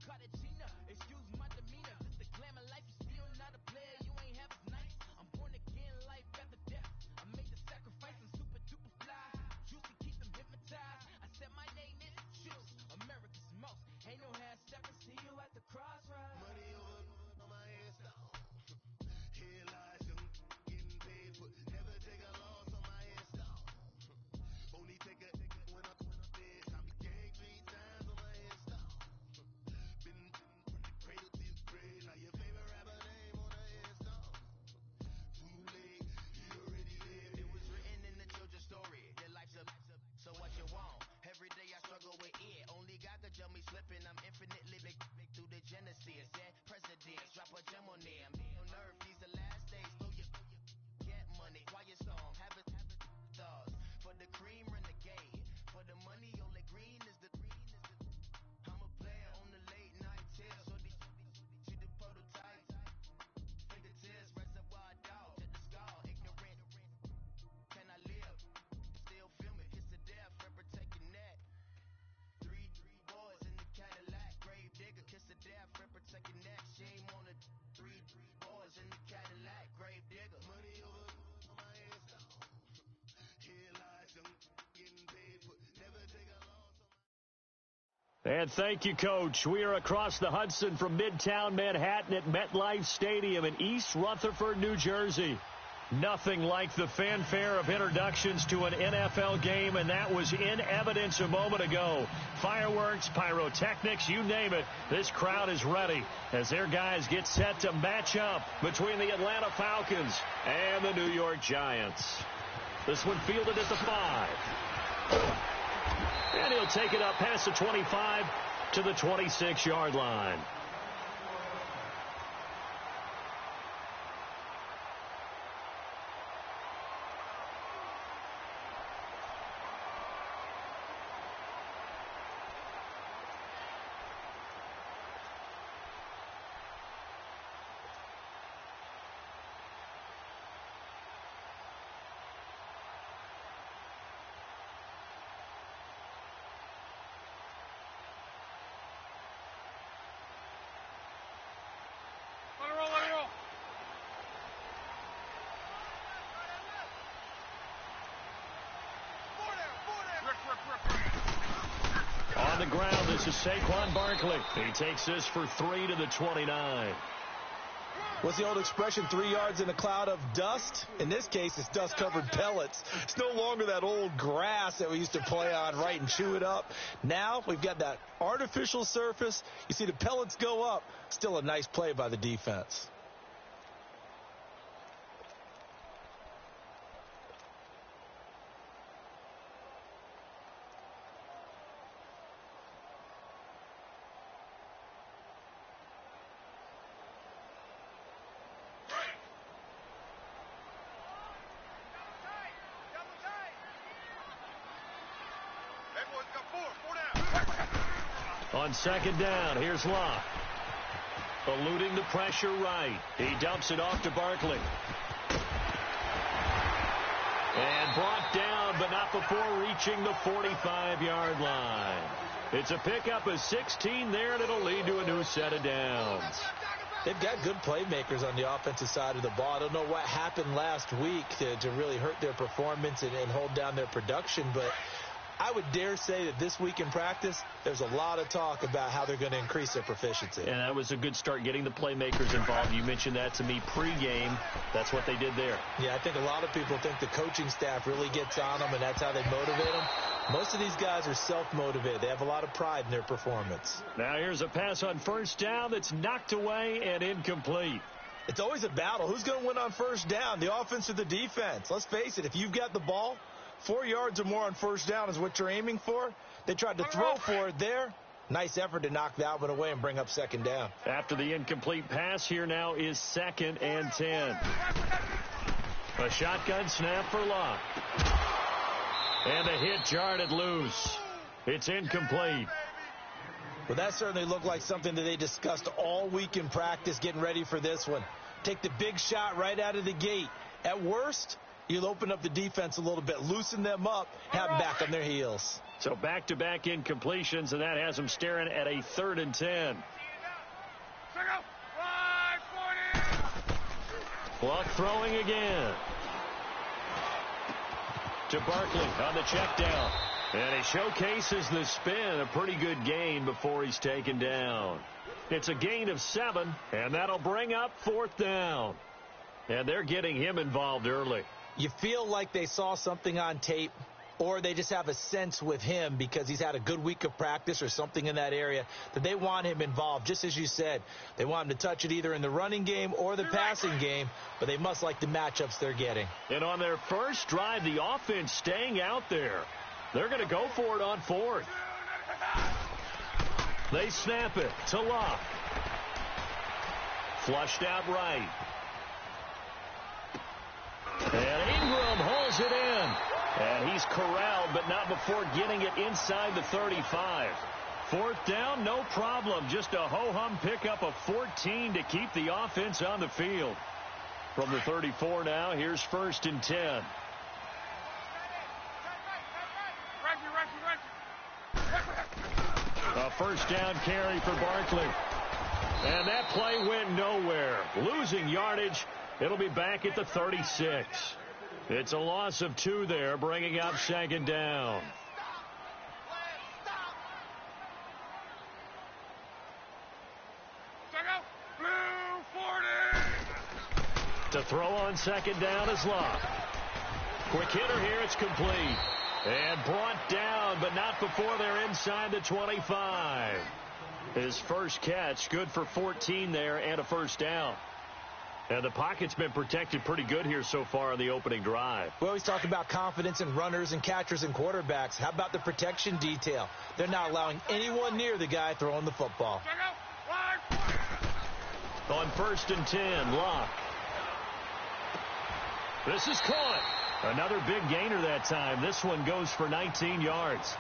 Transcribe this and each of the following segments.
Cartagena, excuse my demeanor. This the glamour life, you still not a player, you ain't half as nice. I'm born again, life after death. I made the sacrifice, I'm super duper fly. Juicy, keep them hypnotized. I said my name is Juice, America's most. Ain't no half stepping, see you at the crossroads. Money over on my headstone. Headlights, young, getting paid for. Never take a loss on my headstone. Only take a when I'm dead. I be gang 3 times on my headstone. Been from the cradle to the grave. Now your favorite rapper name on a headstone. Too late, you already lived. It was written in the children's story. Your life's a so what you want? Every day I struggle with it. Only God could jump me slipping. I'm infinitely big through the genesis. Yeah, presidents drop a gem on them. On earth, these the last days. Throw your get money, quiet storm. Have it thoughts. For the cream, renegade. For the money, only green is the. I'm a player on the late night tips. So these the prototype. Fingertips, reservoir dog. To the skull, ignorant. Can I live? Still film it. Kiss to death, forever take your neck. Three boys in the Cadillac. Grave digger, kiss to death, forever take your neck. Shame on the three boys in the Cadillac. Grave digger. Money over on my headstone. Headlights, I'm getting paid for. Never take a loss on my. And thank you, Coach. We are across the Hudson from Midtown Manhattan at MetLife Stadium in East Rutherford, New Jersey. Nothing like the fanfare of introductions to an NFL game, and that was in evidence a moment ago. Fireworks, pyrotechnics, you name it. This crowd is ready as their guys get set to match up between the Atlanta Falcons and the New York Giants. This one fielded at the 5. And he'll take it up past the 25 to the 26-yard line. On the ground, this is Saquon Barkley. He takes this for 3 to the 29. What's the old expression, 3 yards in a cloud of dust? In this case, it's dust-covered pellets. It's no longer that old grass that we used to play on, right, and chew it up. Now we've got that artificial surface. You see the pellets go up. Still a nice play by the defense. On second down, here's Locke. Eluding the pressure right. He dumps it off to Barkley. And brought down, but not before reaching the 45-yard line. It's a pickup of 16 there, and it'll lead to a new set of downs. They've got good playmakers on the offensive side of the ball. I don't know what happened last week to really hurt their performance and hold down their production, but I would dare say that this week in practice, there's a lot of talk about how they're going to increase their proficiency. And that was a good start, getting the playmakers involved. You mentioned that to me pregame. That's what they did there. Yeah, I think a lot of people think the coaching staff really gets on them, and that's how they motivate them. Most of these guys are self-motivated. They have a lot of pride in their performance. Now here's a pass on first down that's knocked away and incomplete. It's always a battle. Who's going to win on first down, the offense or the defense? Let's face it, if you've got the ball, 4 yards or more on first down is what you're aiming for. They tried to throw for it there. Nice effort to knock that one away and bring up second down. After the incomplete pass, here now is 2nd and 10. A shotgun snap for Locke. And a hit jarred it loose. It's incomplete. Well, that certainly looked like something that they discussed all week in practice getting ready for this one. Take the big shot right out of the gate. At worst, you'll open up the defense a little bit, loosen them up, have them back on their heels. So back-to-back incompletions, and that has him staring at a 3rd and 10. Clock throwing again. To Barkley on the check down. And he showcases the spin. A pretty good gain before he's taken down. It's a gain of 7, and that'll bring up 4th down. And they're getting him involved early. You feel like they saw something on tape, or they just have a sense with him because he's had a good week of practice or something in that area that they want him involved. Just as you said, they want him to touch it either in the running game or the passing game, but they must like the matchups they're getting. And on their first drive, the offense staying out there. They're going to go for it on 4th. They snap it to Locke. Flushed out right. And Ingram holds it in. And he's corralled, but not before getting it inside the 35. 4th down, no problem. Just a ho-hum pickup of 14 to keep the offense on the field. From the 34 now, here's 1st and 10. A 1st down carry for Barkley. And that play went nowhere. Losing yardage. It'll be back at the 36. It's a loss of 2 there, bringing up 2nd down. To throw on 2nd down is Locke. Quick hitter here, it's complete. And brought down, but not before they're inside the 25. His first catch, good for 14 there and a 1st down. And the pocket's been protected pretty good here so far on the opening drive. We always talk about confidence in runners and catchers and quarterbacks. How about the protection detail? They're not allowing anyone near the guy throwing the football. On 1st and 10, Locke. This is caught. Another big gainer that time. This one goes for 19 yards.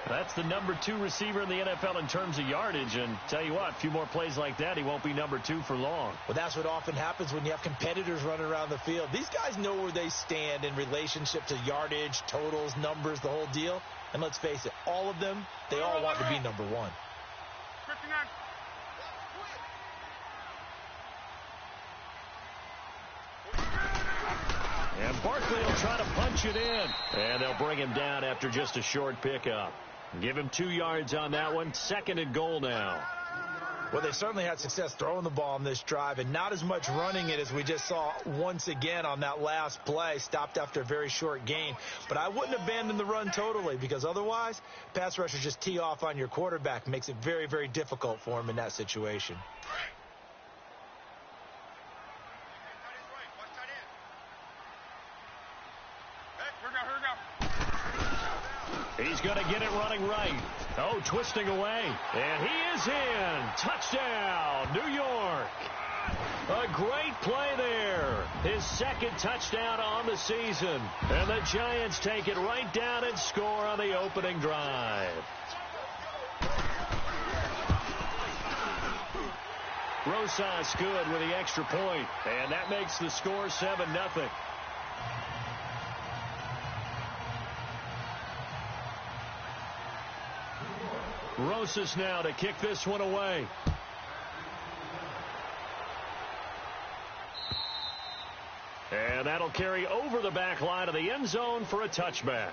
That's the number 2 receiver in the NFL in terms of yardage. And tell you what, a few more plays like that, he won't be number 2 for long. Well, that's what often happens when you have competitors running around the field. These guys know where they stand in relationship to yardage, totals, numbers, the whole deal. And let's face it, all of them, they all want to be number 1. And Barkley will try to punch it in. And they'll bring him down after just a short pickup. Give him 2 yards on that one. 2nd and goal now. Well, they've certainly had success throwing the ball on this drive and not as much running it as we just saw once again on that last play. Stopped after a very short gain. But I wouldn't abandon the run totally because otherwise, pass rushers just tee off on your quarterback. Makes it very, very difficult for him in that situation. He's going to get it running right. Oh, twisting away. And he is in. Touchdown, New York. A great play there. His 2nd touchdown on the season. And the Giants take it right down and score on the opening drive. Rosas good with the extra point. And that makes the score 7-0. Rosas now to kick this one away. And that'll carry over the back line of the end zone for a touchback.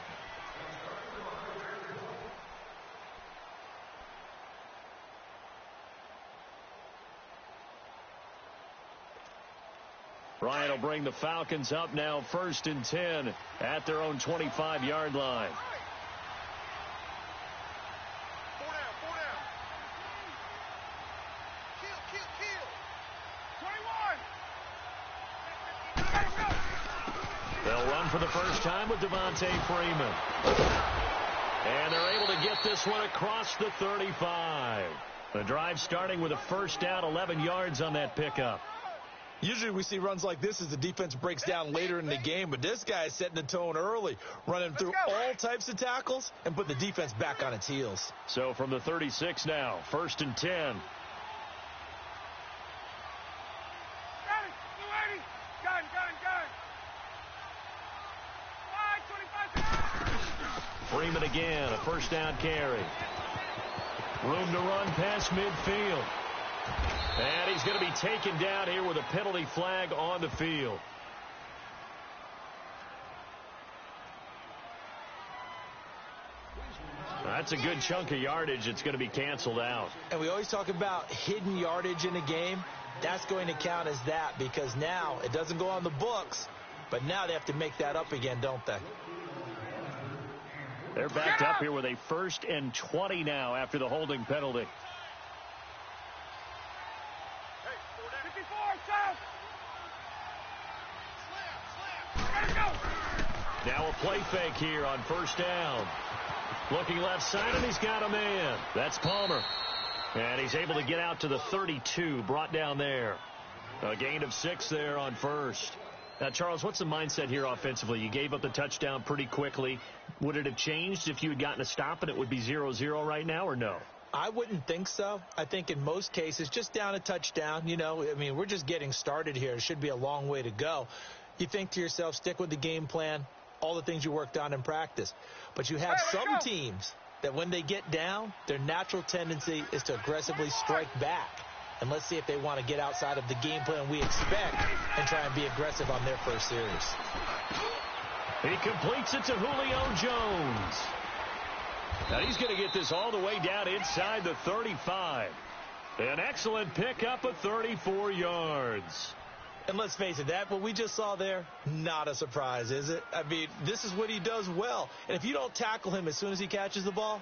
Ryan will bring the Falcons up now 1st and 10 at their own 25-yard line. They'll run for the first time with Devontae Freeman. And they're able to get this one across the 35. The drive starting with a 1st down, 11 yards on that pickup. Usually we see runs like this as the defense breaks down later in the game, but this guy is setting the tone early, running through all types of tackles and put the defense back on its heels. So from the 36 now, 1st and 10. Freeman again, a first down carry. Room to run past midfield. And he's going to be taken down here with a penalty flag on the field. That's a good chunk of yardage. It's going to be canceled out. And we always talk about hidden yardage in a game. That's going to count as that because now it doesn't go on the books, but now they have to make that up again, don't they? They're backed up here with a 1st and 20 now after the holding penalty. Now a play fake here on 1st down. Looking left side, and he's got a man. That's Palmer. And he's able to get out to the 32, brought down there. A gain of 6 there on 1st. Now, Charles, what's the mindset here offensively? You gave up the touchdown pretty quickly. Would it have changed if you had gotten a stop and it would be 0-0 right now, or no? I wouldn't think so. I think in most cases, just down a touchdown, we're just getting started here. It should be a long way to go. You think to yourself, stick with the game plan, all the things you worked on in practice. But you have some teams that when they get down, their natural tendency is to aggressively strike back. And let's see if they want to get outside of the game plan we expect and try and be aggressive on their first series. He completes it to Julio Jones. Now he's going to get this all the way down inside the 35. An excellent pickup of 34 yards. And let's face it, what we just saw there, not a surprise, is it? I mean, this is what he does well. And if you don't tackle him as soon as he catches the ball,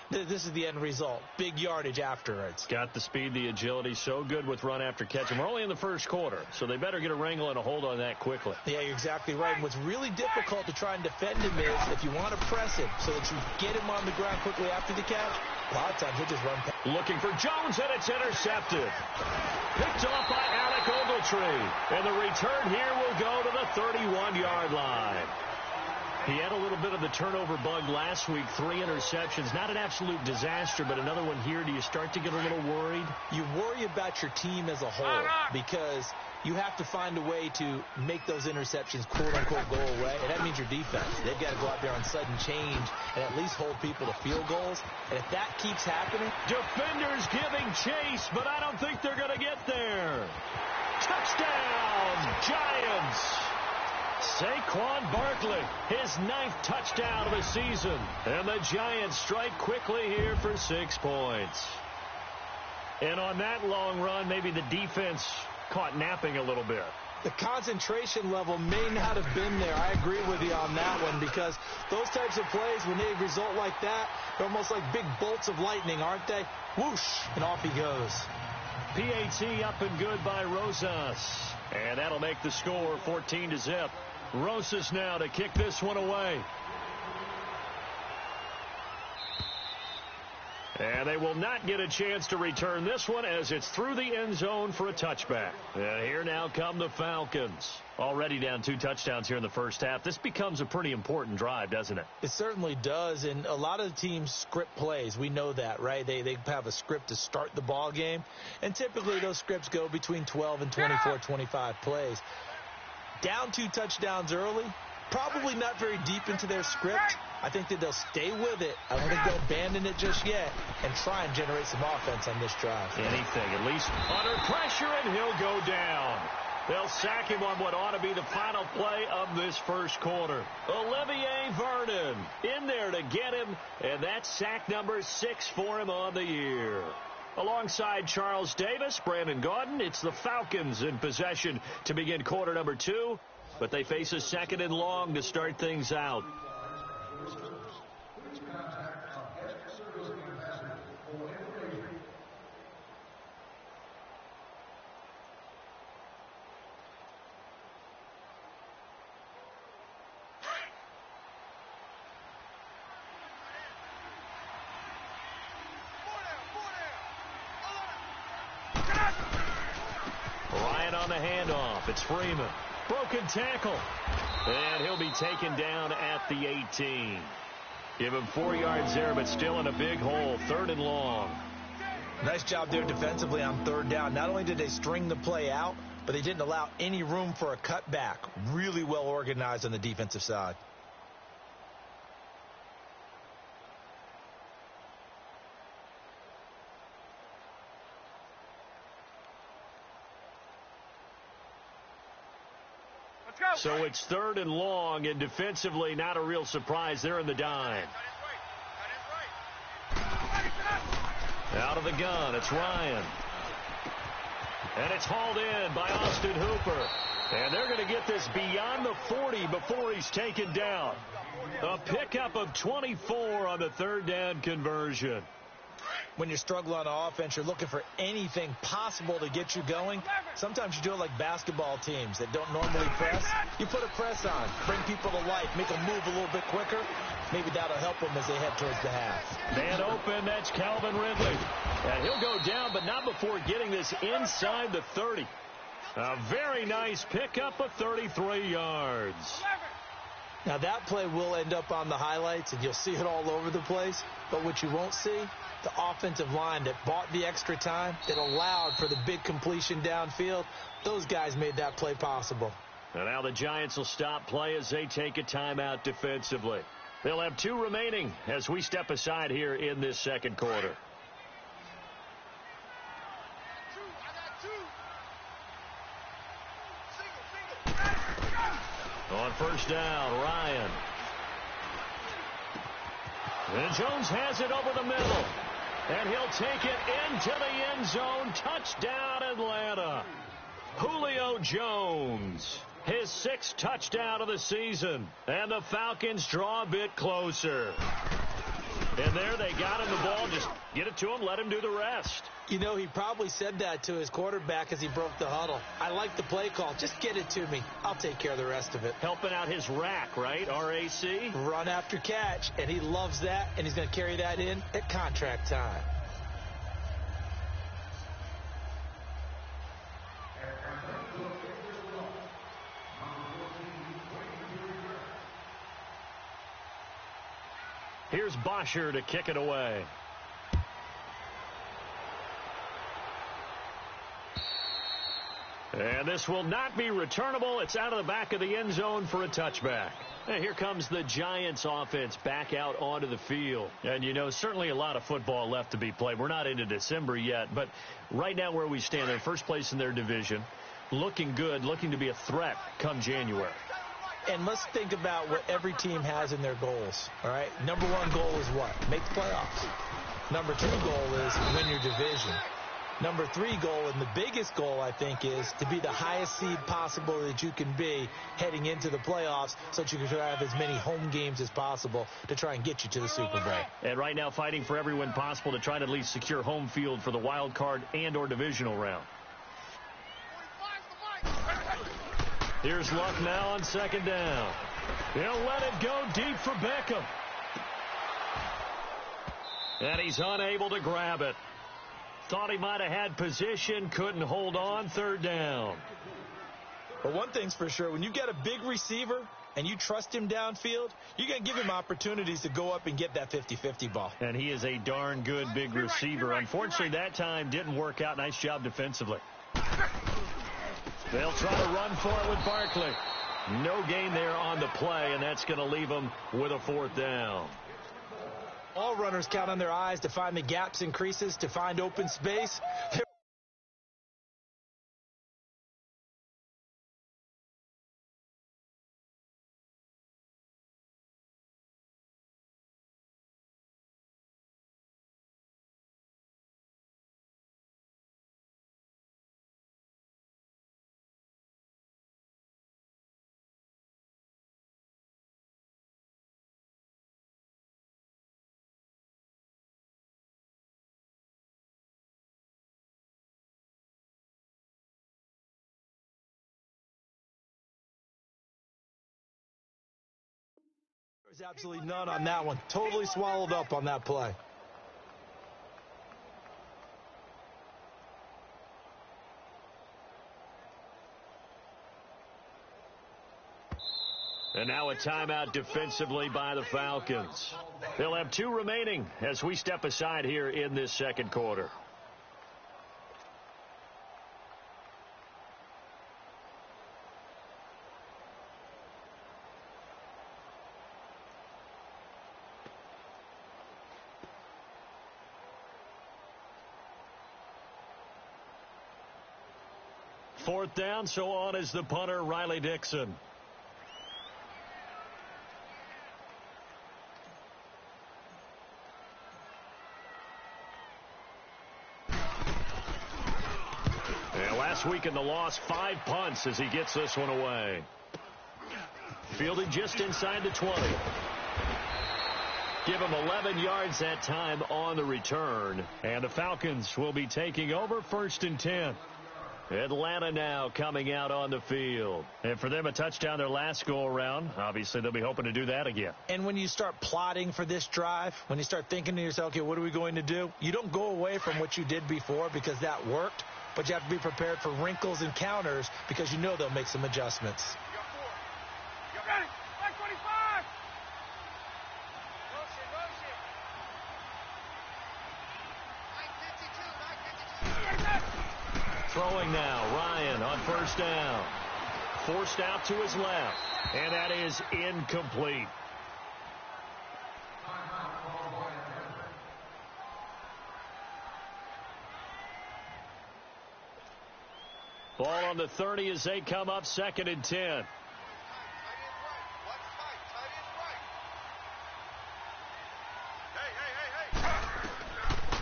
this is the end result. Big yardage afterwards. Got the speed, the agility, so good with run after catch. And we're only in the first quarter, so they better get a wrangle and a hold on that quickly. Yeah, you're exactly right. And what's really difficult to try and defend him is if you want to press him so that you get him on the ground quickly after the catch, a lot of times he'll just run past. Looking for Jones, and it's intercepted. Picked off by Alec Ogletree. And the return here will go to the 31-yard line. He had a little bit of the turnover bug last week, 3 interceptions. Not an absolute disaster, but another one here. Do you start to get a little worried? You worry about your team as a whole because you have to find a way to make those interceptions, quote-unquote, go away. And that means your defense. They've got to go out there on sudden change and at least hold people to field goals. And if that keeps happening... Defenders giving chase, but I don't think they're going to get there. Touchdown, Giants! Saquon Barkley, his 9th touchdown of the season. And the Giants strike quickly here for 6 points. And on that long run, maybe the defense caught napping a little bit. The concentration level may not have been there. I agree with you on that one because those types of plays, when they result like that, they're almost like big bolts of lightning, aren't they? Whoosh, and off he goes. PAT up and good by Rosas. And that'll make the score 14-0. Rosas now to kick this one away. And they will not get a chance to return this one as it's through the end zone for a touchback. And here now come the Falcons. Already down 2 touchdowns here in the first half. This becomes a pretty important drive, doesn't it? It certainly does. And a lot of the teams script plays. We know that, right? They have a script to start the ball game. And typically those scripts go between 12 and 24, 25 plays. Down 2 touchdowns early, probably not very deep into their script. I think that they'll stay with it. I don't think they'll abandon it just yet and try and generate some offense on this drive. Anything, at least under pressure, and he'll go down. They'll sack him on what ought to be the final play of this first quarter. Olivier Vernon in there to get him, and that's sack number 6 for him on the year. Alongside Charles Davis, Brandon Gaudin, it's the Falcons in possession to begin quarter number 2, but they face a 2nd and long to start things out. Ryan on the handoff. It's Freeman. Broken tackle. And he'll be taken down at the 18. Give him 4 yards there, but still in a big hole. 3rd and long. Nice job there defensively on 3rd down. Not only did they string the play out, but they didn't allow any room for a cutback. Really well organized on the defensive side. So it's 3rd and long, and defensively not a real surprise. They're in the dime. Out of the gun, it's Ryan. And it's hauled in by Austin Hooper. And they're going to get this beyond the 40 before he's taken down. A pickup of 24 on the 3rd down conversion. When you're struggling on offense, you're looking for anything possible to get you going. Sometimes you do it like basketball teams that don't normally press. You put a press on, bring people to life, make them move a little bit quicker. Maybe that'll help them as they head towards the half. Man open, that's Calvin Ridley. And he'll go down, but not before getting this inside the 30. A very nice pickup of 33 yards. Now that play will end up on the highlights, and you'll see it all over the place. But what you won't see, the offensive line that bought the extra time, that allowed for the big completion downfield, those guys made that play possible. And now the Giants will stop play as they take a timeout defensively. They'll have 2 remaining as we step aside here in this second quarter. On first down, Ryan. And Jones has it over the middle. And he'll take it into the end zone. Touchdown, Atlanta. Julio Jones, his 6th touchdown of the season. And the Falcons draw a bit closer. And there they got him the ball. Just get it to him, let him do the rest. You know, he probably said that to his quarterback as he broke the huddle. I like the play call. Just get it to me. I'll take care of the rest of it. Helping out his rack, right? RAC? Run after catch, and he loves that, and he's going to carry that in at contract time. Here's Bosher to kick it away. And this will not be returnable. It's out of the back of the end zone for a touchback. And here comes the Giants offense back out onto the field. And, you know, certainly a lot of football left to be played. We're not into December yet, but right now where we stand, they're first place in their division, looking good, looking to be a threat come January. And let's think about what every team has in their goals, all right? Number 1 goal is what? Make the playoffs. Number 2 goal is win your division. Number 3 goal, and the biggest goal, I think, is to be the highest seed possible that you can be heading into the playoffs so that you can have as many home games as possible to try and get you to the Super Bowl. And right now fighting for every win possible to try to at least secure home field for the wild card and or divisional round. Here's Luck now on 2nd down. He'll let it go deep for Beckham. And he's unable to grab it. Thought he might have had position, couldn't hold on. 3rd down. But one thing's for sure, when you get a big receiver and you trust him downfield, you're going to give him opportunities to go up and get that 50-50 ball. And he is a darn good big receiver. Unfortunately, that time didn't work out. Nice job defensively. They'll try to run for it with Barkley. No gain there on the play, and that's going to leave them with a 4th down. All runners count on their eyes to find the gaps and creases, to find open space. There's absolutely none on that one. Totally swallowed up on that play. And now a timeout defensively by the Falcons. They'll have 2 remaining as we step aside here in this second quarter. Fourth down, so on is the punter, Riley Dixon. this week in the loss. 5 punts as he gets this one away. Fielded just inside the 20. Give him 11 yards that time on the return. And the Falcons will be taking over 1st and 10. Atlanta now coming out on the field. And for them, a touchdown their last go-around. Obviously, they'll be hoping to do that again. And when you start plotting for this drive, when you start thinking to yourself, okay, what are we going to do? You don't go away from what you did before because that worked, but you have to be prepared for wrinkles and counters because you know they'll make some adjustments. Throwing now, Ryan on 1st down. Forced out to his left, and that is incomplete. Ball on the 30 as they come up 2nd and 10.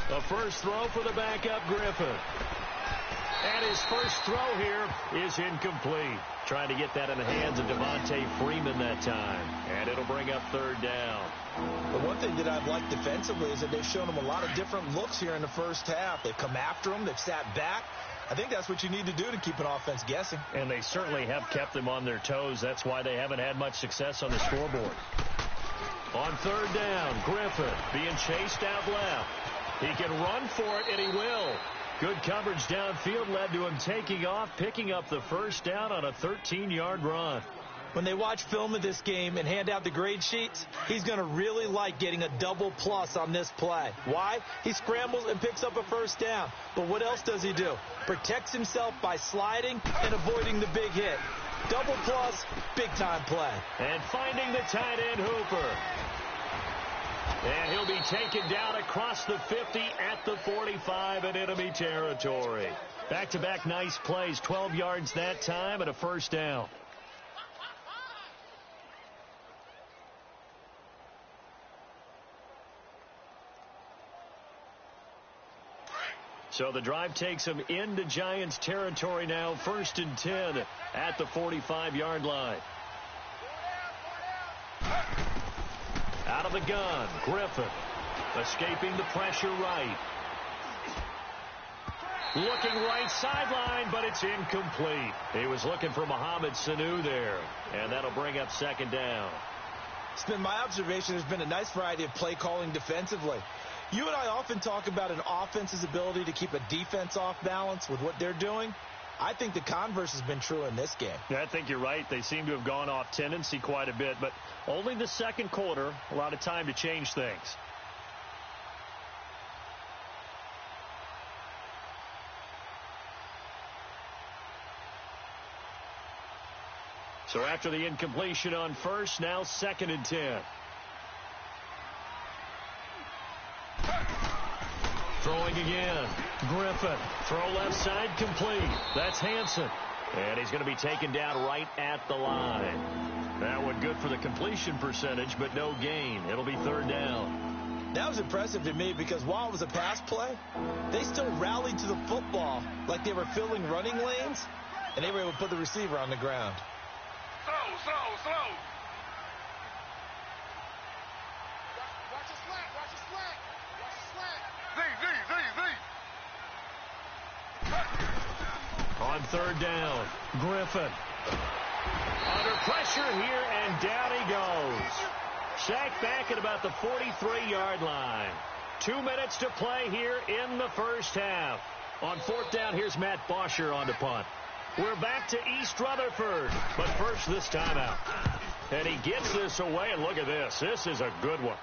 The first throw for the backup Griffin. And his first throw here is incomplete. Trying to get that in the hands of Devontae Freeman that time. And it'll bring up 3rd down. The one thing that I've liked defensively is that they've shown him a lot of different looks here in the first half. They've come after him. They've sat back. I think that's what you need to do to keep an offense guessing. And they certainly have kept them on their toes. That's why they haven't had much success on the scoreboard. On 3rd down, Griffin being chased out left. He can run for it, and he will. Good coverage downfield led to him taking off, picking up the first down on a 13-yard run. When they watch film of this game and hand out the grade sheets, he's going to really like getting a double plus on this play. Why? He scrambles and picks up a first down. But what else does he do? Protects himself by sliding and avoiding the big hit. Double plus, big-time play. And finding the tight end, Hooper. And he'll be taken down across the 50 at the 45 in enemy territory. Back-to-back nice plays, 12 yards that time and a first down. So the drive takes him into Giants territory now, 1st and 10 at the 45-yard line. Out of the gun, Griffin escaping the pressure right. Looking right sideline, but it's incomplete. He was looking for Mohamed Sanu there, and that'll bring up 2nd down. It's been my observation there's been a nice variety of play calling defensively. You and I often talk about an offense's ability to keep a defense off balance with what they're doing. I think the converse has been true in this game. Yeah, I think you're right. They seem to have gone off tendency quite a bit, but only the 2nd quarter, a lot of time to change things. So after the incompletion on 1st, now 2nd and 10. Throwing again. Griffin. Throw left side complete. That's Hansen. And he's going to be taken down right at the line. That one good for the completion percentage, but no gain. It'll be 3rd down. That was impressive to me because while it was a pass play, they still rallied to the football like they were filling running lanes, and they were able to put the receiver on the ground. Slow. On 3rd down, Griffin. Under pressure here, and down he goes. Sacked back at about the 43-yard line. 2 minutes to play here in the first half. On 4th down, here's Matt Bosher on the punt. We're back to East Rutherford, but first this timeout. And he gets this away, and look at this. This is a good one.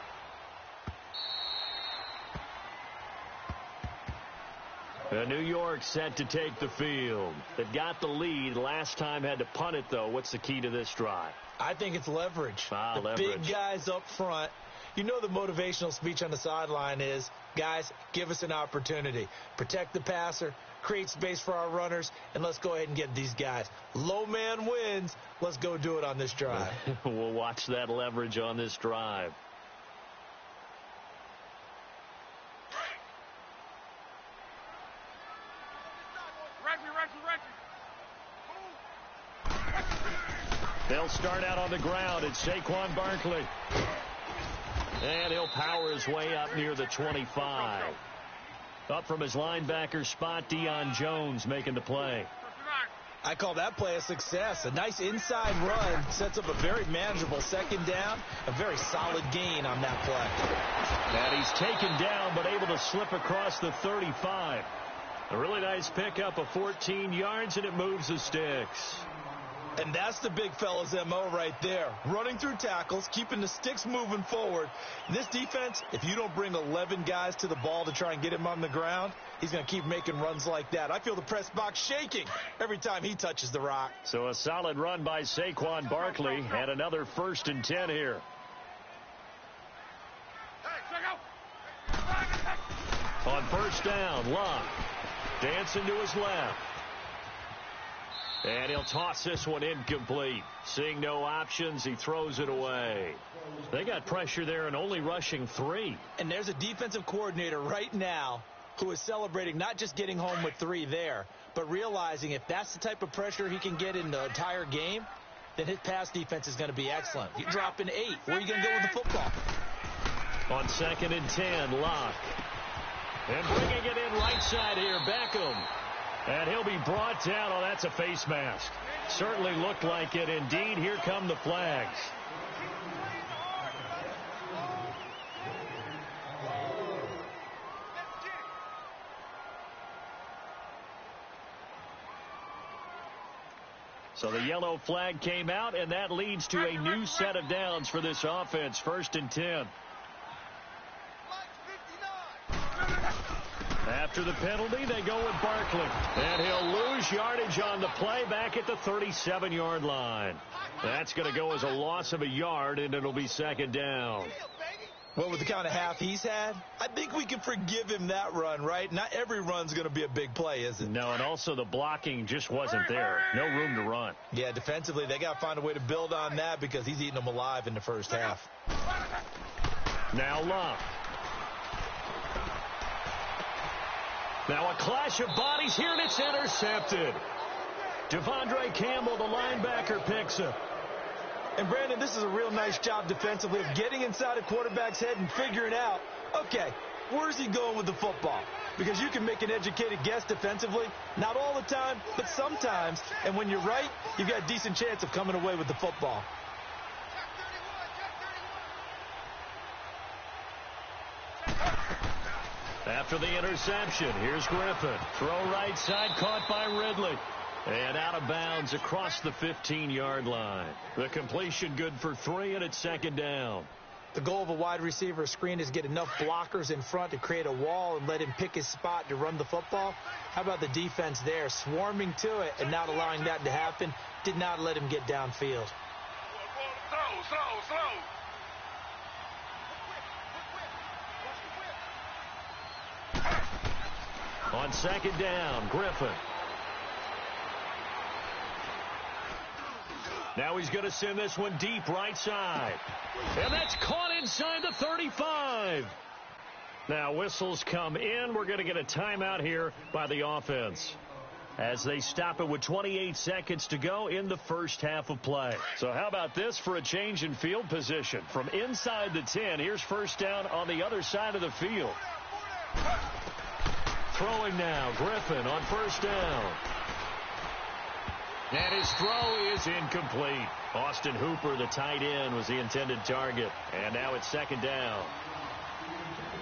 New York set to take the field. They've got the lead. Last time had to punt it, though. What's the key to this drive? I think it's leverage. Leverage. Big guys up front. You know the motivational speech on the sideline is, guys, give us an opportunity. Protect the passer, create space for our runners, and let's go ahead and get these guys. Low man wins. Let's go do it on this drive. We'll watch that leverage on this drive. Reggie. They'll start out on the ground. It's Saquon Barkley. And he'll power his way up near the 25. Up from his linebacker spot, Deion Jones making the play. I call that play a success. A nice inside run sets up a very manageable second down. A very solid gain on that play. And he's taken down but able to slip across the 35. A really nice pickup of 14 yards, and it moves the sticks. And that's the big fella's MO right there. Running through tackles, keeping the sticks moving forward. This defense, if you don't bring 11 guys to the ball to try and get him on the ground, he's going to keep making runs like that. I feel the press box shaking every time he touches the rock. So a solid run by Saquon Barkley, and another 1st and 10 here. On 1st down, Locke dancing to his left. And he'll toss this one incomplete. Seeing no options, he throws it away. They got pressure there and only rushing 3. And there's a defensive coordinator right now who is celebrating not just getting home with 3 there, but realizing if that's the type of pressure he can get in the entire game, then his pass defense is going to be excellent. You drop in 8. Where are you going to go with the football? On 2nd and 10, Locke. And bringing it in right side here, Beckham. And he'll be brought down. Oh, that's a face mask. Certainly looked like it. Indeed, here come the flags. So the yellow flag came out, and that leads to a new set of downs for this offense. 1st and 10. After the penalty, they go with Barkley. And he'll lose yardage on the play back at the 37-yard line. That's going to go as a loss of a yard, and it'll be 2nd down. Well, with the kind of half he's had, I think we can forgive him that run, right? Not every run's going to be a big play, is it? No, and also the blocking just wasn't there. No room to run. Yeah, defensively, they got to find a way to build on that because he's eating them alive in the first half. Now Love. Now a clash of bodies here, and it's intercepted. Devondre Campbell, the linebacker, picks it. And, Brandon, this is a real nice job defensively of getting inside a quarterback's head and figuring out, okay, where's he going with the football? Because you can make an educated guess defensively, not all the time, but sometimes. And when you're right, you've got a decent chance of coming away with the football. After the interception, here's Griffin. Throw right side, caught by Ridley. And out of bounds across the 15-yard line. The completion good for 3, and it's 2nd down. The goal of a wide receiver screen is get enough blockers in front to create a wall and let him pick his spot to run the football. How about the defense there, swarming to it and not allowing that to happen? Did not let him get downfield. Slow. On 2nd down, Griffin. Now he's going to send this one deep right side. And that's caught inside the 35. Now whistles come in. We're going to get a timeout here by the offense as they stop it with 28 seconds to go in the first half of play. So how about this for a change in field position? From inside the 10, here's 1st down on the other side of the field. Throwing now, Griffin on 1st down. And his throw is incomplete. Austin Hooper, the tight end, was the intended target. And now it's 2nd down.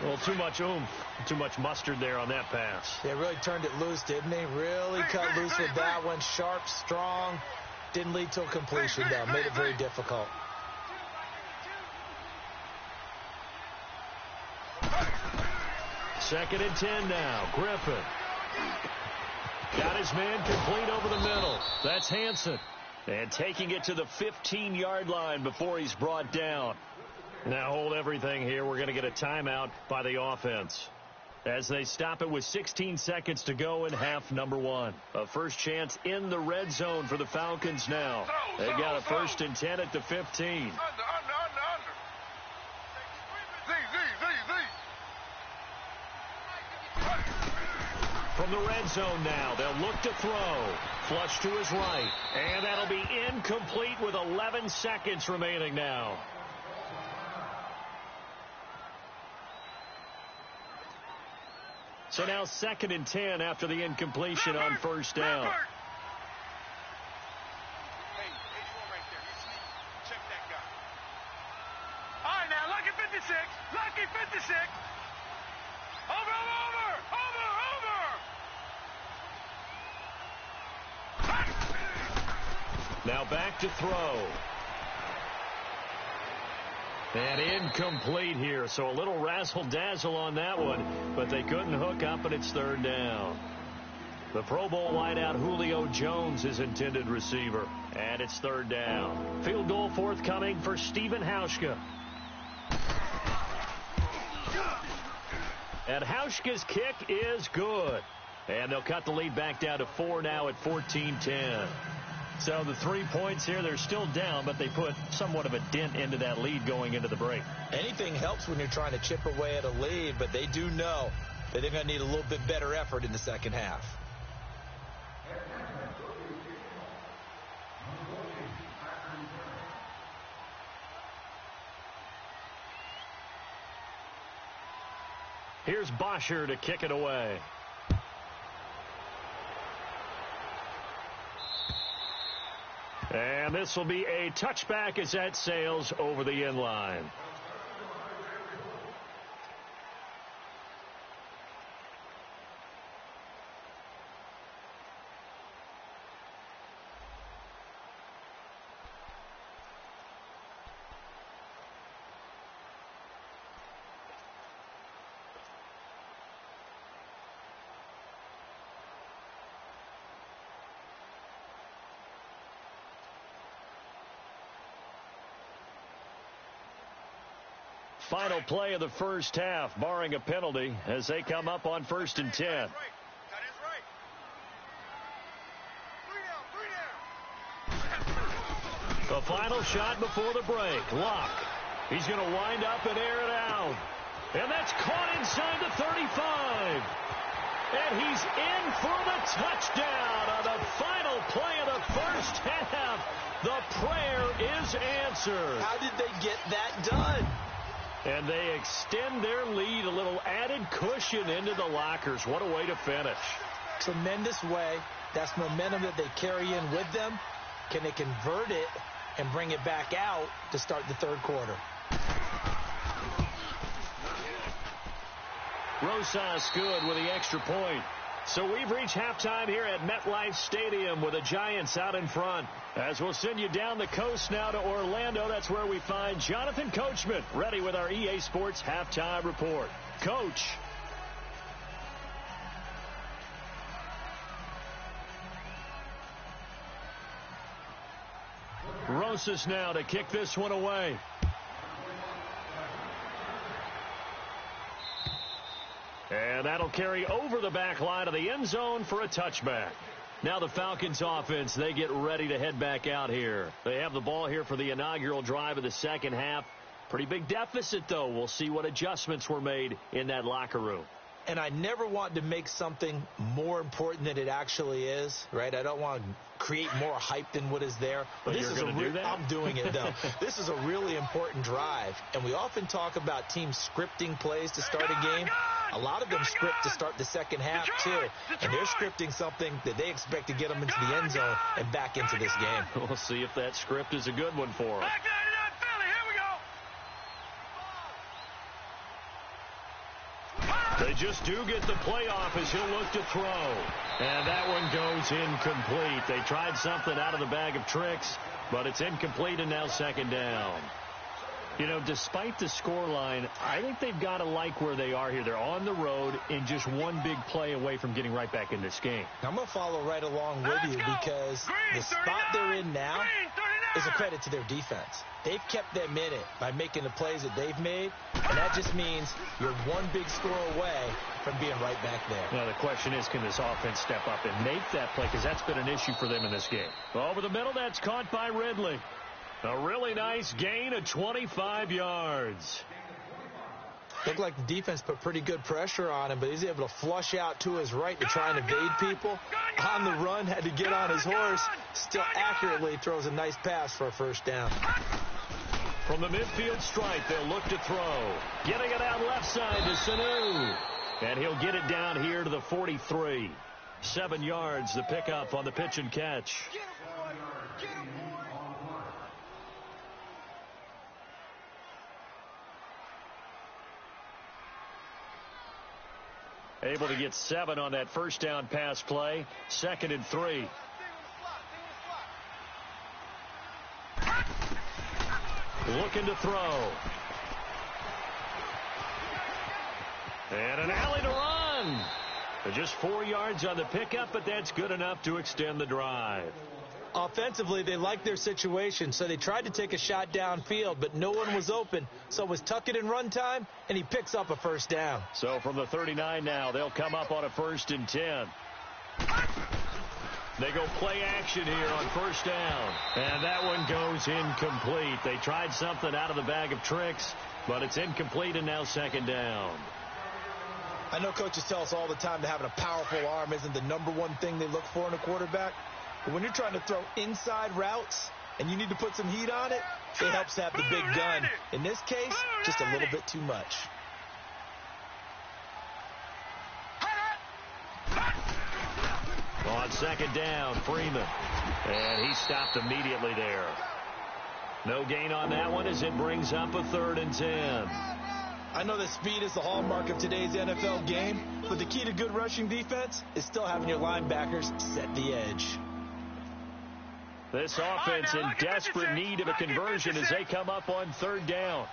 A little too much oomph, too much mustard there on that pass. They really turned it loose, didn't they? Really cut loose with that one. Sharp, strong. Didn't lead to a completion, though. Made it very difficult. Second and 10 now. Griffin. Got his man complete over the middle. That's Hansen. And taking it to the 15-yard line before he's brought down. Now hold everything here. We're going to get a timeout by the offense as they stop it with 16 seconds to go in half number 1. A first chance in the red zone for the Falcons now. They've got a 1st and 10 at the 15. Under. Z. From the red zone now. They'll look to throw. Flush to his right. And that'll be incomplete with 11 seconds remaining now. So now 2nd and 10 after the incompletion on first down. Hey, 81 right there. You see? Check that guy. All right, now, lucky 56. Lucky 56. Over. Now back to throw. And incomplete here, so a little razzle-dazzle on that one, but they couldn't hook up, and it's 3rd down. The Pro Bowl wideout Julio Jones is intended receiver, and it's 3rd down. Field goal forthcoming for Stephen Hauschka. And Hauschka's kick is good. And they'll cut the lead back down to 4 now at 14-10. So the 3 points here, they're still down, but they put somewhat of a dent into that lead going into the break. Anything helps when you're trying to chip away at a lead, but they do know that they're going to need a little bit better effort in the second half. Here's Bosher to kick it away. And this will be a touchback as that sails over the end line. Final play of the first half, barring a penalty, as they come up on 1st and 10. That is right. The final shot before the break. Locke. He's going to wind up and air it out. And that's caught inside the 35. And he's in for the touchdown on the final play of the first half. The prayer is answered. How did they get that done? And they extend their lead, a little added cushion into the lockers. What a way to finish. Tremendous way. That's momentum that they carry in with them. Can they convert it and bring it back out to start the 3rd quarter? Rosas good with the extra point. So we've reached halftime here at MetLife Stadium with the Giants out in front. As we'll send you down the coast now to Orlando, that's where we find Jonathan Coachman ready with our EA Sports Halftime Report. Coach. Rosas now to kick this one away. And that'll carry over the back line of the end zone for a touchback. Now the Falcons offense, they get ready to head back out here. They have the ball here for the inaugural drive of the second half. Pretty big deficit, though. We'll see what adjustments were made in that locker room. And I never want to make something more important than it actually is, right? I don't want to create more hype than what is there. But you're going to do that? I'm doing it, though. This is a really important drive. And we often talk about teams scripting plays to start a game. A lot of them script to start the second half, too. And they're scripting something that they expect to get them into the end zone and back into this game. We'll see if that script is a good one for them. They just do get the playoff as he'll look to throw. And that one goes incomplete. They tried something out of the bag of tricks, but it's incomplete and now 2nd down. You know, despite the scoreline, I think they've got to like where they are here. They're on the road and just one big play away from getting right back in this game. I'm going to follow right along with you because the spot they're in now is a credit to their defense. They've kept them in it by making the plays that they've made, and that just means you're one big score away from being right back there. Now, the question is, can this offense step up and make that play? Because that's been an issue for them in this game. Over the middle, that's caught by Ridley. A really nice gain of 25 yards. Looked like the defense put pretty good pressure on him, but he's able to flush out to his right to try and evade people. On the run, had to get on his horse. Still accurately throws a nice pass for a first down. From the midfield stripe, they'll look to throw. Getting it out left side to Sanu. And he'll get it down here to the 43. 7 yards, the pickup on the pitch and catch. Get him, boy. Get him, boy. Able to get 7 on that first down pass play. 2nd and 3. Looking to throw. And an alley to run. Just 4 yards on the pickup, but that's good enough to extend the drive. Offensively, they liked their situation, so they tried to take a shot downfield, but no one was open. So it was tuck it in run time, and he picks up a first down. So from the 39 now, they'll come up on a 1st and 10. They go play action here on first down. And that one goes incomplete. They tried something out of the bag of tricks, but it's incomplete and now 2nd down. I know coaches tell us all the time that having a powerful arm isn't the #1 thing they look for in a quarterback. But when you're trying to throw inside routes and you need to put some heat on it, it helps to have the big gun. In this case, just a little bit too much. On 2nd down, Freeman. And he stopped immediately there. No gain on that one as it brings up a 3rd and 10. I know that speed is the hallmark of today's NFL game, but the key to good rushing defense is still having your linebackers set the edge. This offense in desperate need of a conversion as they come up on 3rd down.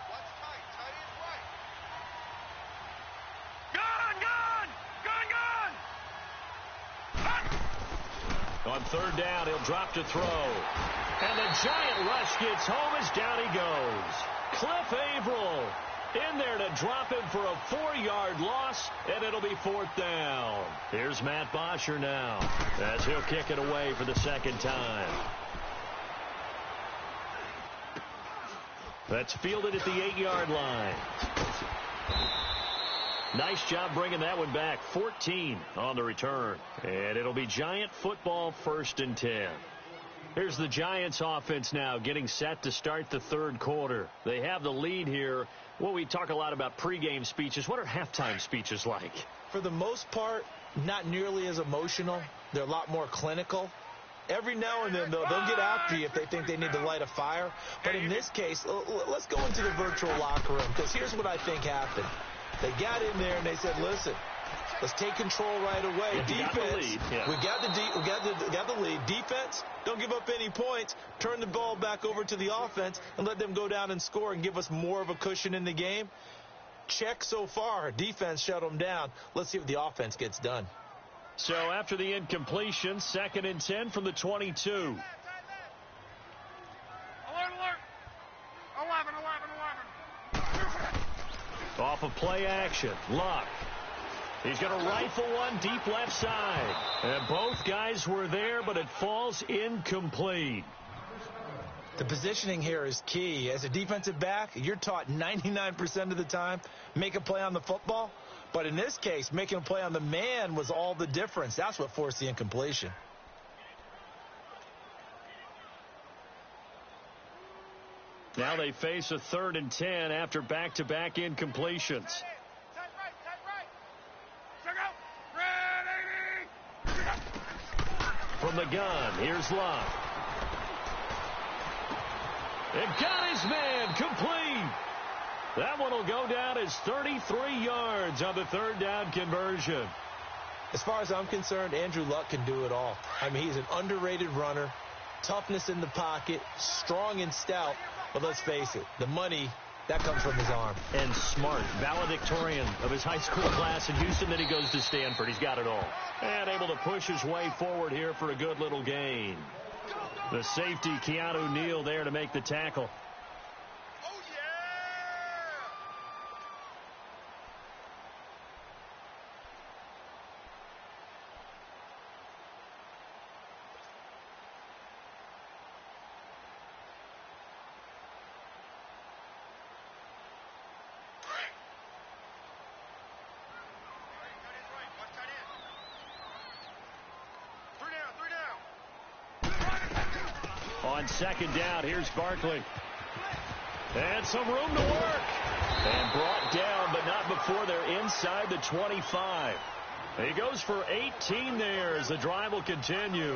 On 3rd down, he'll drop to throw. And the giant rush gets home as down he goes. Cliff Averill in there to drop him for a 4-yard loss, and it'll be 4th down. Here's Matt Bosher now as he'll kick it away for the 2nd time. That's fielded at the 8-yard line. Nice job bringing that one back. 14 on the return. And it'll be Giant football 1st and 10. Here's the Giants offense now getting set to start the 3rd quarter. They have the lead here. Well, we talk a lot about pregame speeches. What are halftime speeches like? For the most part, not nearly as emotional. They're a lot more clinical. Every now and then, though, they'll get after you if they think they need to light a fire. But in this case, let's go into the virtual locker room, because here's what I think happened. They got in there and they said, listen, let's take control right away. Defense, we got the lead. Defense, don't give up any points. Turn the ball back over to the offense and let them go down and score and give us more of a cushion in the game. Check so far. Defense shut them down. Let's see what the offense gets done. So after the incompletion, 2nd and 10 from the 22. Alert, alert. 11. Off of play action, Luck. He's going to rifle one deep left side. And both guys were there, but it falls incomplete. The positioning here is key. As a defensive back, you're taught 99% of the time, make a play on the football. But in this case, making a play on the man was all the difference. That's what forced the incompletion. Now they face a 3rd and 10 after back-to-back incompletions. Tight right. Check out. Ready. From the gun, here's Luck. And got his man complete. That one will go down as 33 yards on the 3rd down conversion. As far as I'm concerned, Andrew Luck can do it all. I mean, he's an underrated runner, toughness in the pocket, strong and stout. But let's face it, the money, that comes from his arm. And smart, valedictorian of his high school class in Houston. Then he goes to Stanford. He's got it all. And able to push his way forward here for a good little gain. The safety, Keanu Neal, there to make the tackle. On second down, here's Barkley. And some room to work. And brought down, but not before they're inside the 25. He goes for 18 there as the drive will continue.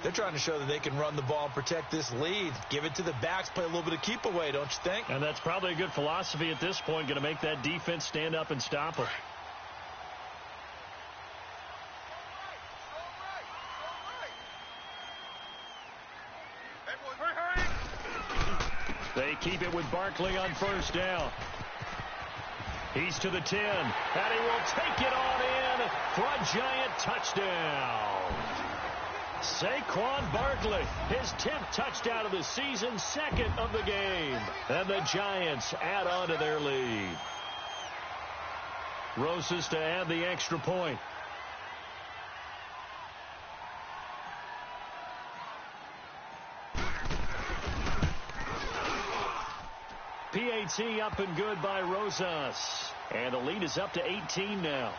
They're trying to show that they can run the ball and protect this lead. Give it to the backs, play a little bit of keep away, don't you think? And that's probably a good philosophy at this point, going to make that defense stand up and stop them. They keep it with Barkley on first down. He's to the 10, and he will take it on in for a giant touchdown. Saquon Barkley, his 10th touchdown of the season, second of the game. And the Giants add on to their lead. Rosas to add the extra point. PAT up and good by Rosas. And the lead is up to 18 now.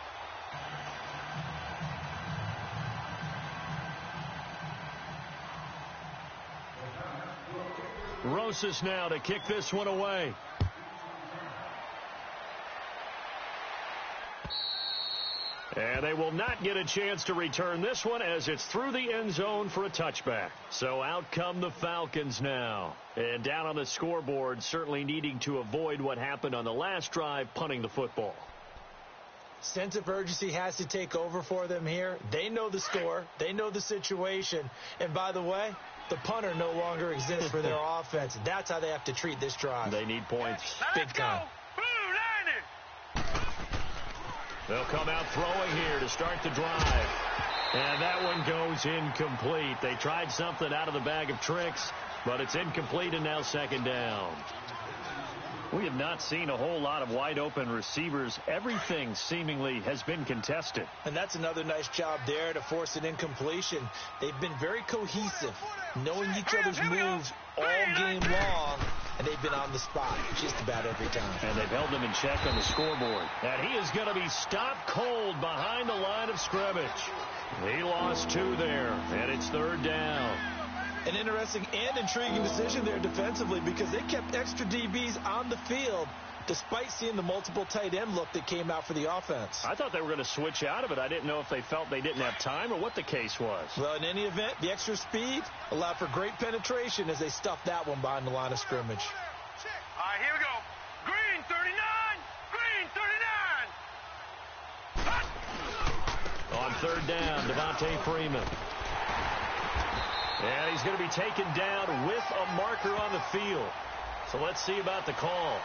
Rosas now to kick this one away. And they will not get a chance to return this one as it's through the end zone for a touchback. So out come the Falcons now. And down on the scoreboard, certainly needing to avoid what happened on the last drive, punting the football. Sense of urgency has to take over for them here. They know the score. They know the situation. And by the way, the punter no longer exists for their offense. That's how they have to treat this drive. They need points. Big time. They'll come out throwing here to start the drive. And that one goes incomplete. They tried something out of the bag of tricks, but it's incomplete and now second down. We have not seen a whole lot of wide-open receivers. Everything seemingly has been contested. And that's another nice job there to force an incompletion. They've been very cohesive, knowing each other's moves all game long, and they've been on the spot just about every time. And they've held them in check on the scoreboard. And he is going to be stopped cold behind the line of scrimmage. He lost 2 there, and it's third down. An interesting and intriguing decision there defensively because they kept extra DBs on the field despite seeing the multiple tight end look that came out for the offense. I thought they were going to switch out of it. I didn't know if they felt they didn't have time or what the case was. Well, in any event, the extra speed allowed for great penetration as they stuffed that one behind the line of scrimmage. All right, here we go. Green 39. Green 39. On third down, Devontae Freeman. And he's going to be taken down with a marker on the field. So let's see about the call.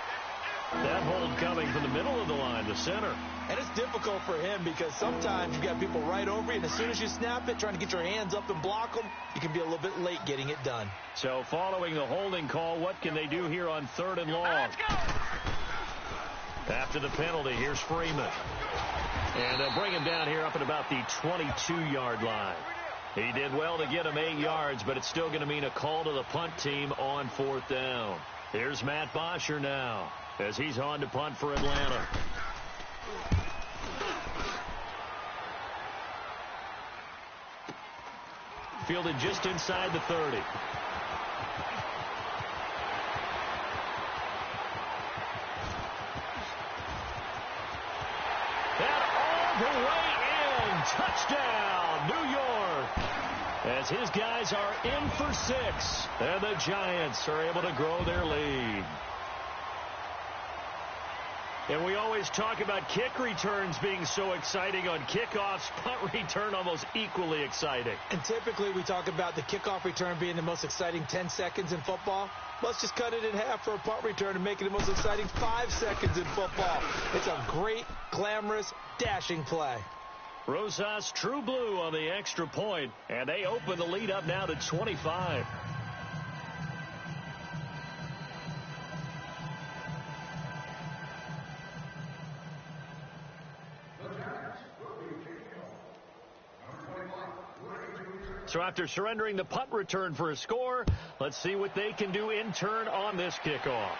That hold coming from the middle of the line, the center. And it's difficult for him because sometimes you've got people right over you, and as soon as you snap it, trying to get your hands up and block them, you can be a little bit late getting it done. So following the holding call, what can they do here on third and long? Let's go. After the penalty, here's Freeman. And they'll bring him down here up at about the 22-yard line. He did well to get him 8 yards, but it's still going to mean a call to the punt team on fourth down. Here's Matt Bosher now as he's on to punt for Atlanta. Fielded just inside the 30. And all the way in. Touchdown, New York. As his guys are in for 6. And the Giants are able to grow their lead. And we always talk about kick returns being so exciting on kickoffs. Punt return almost equally exciting. And typically we talk about the kickoff return being the most exciting 10 seconds in football. Let's just cut it in half for a punt return and make it the most exciting 5 seconds in football. It's a great, glamorous, dashing play. Rosas true blue on the extra point, and they open the lead up now to 25. So after surrendering the punt return for a score, let's see what they can do in turn on this kickoff.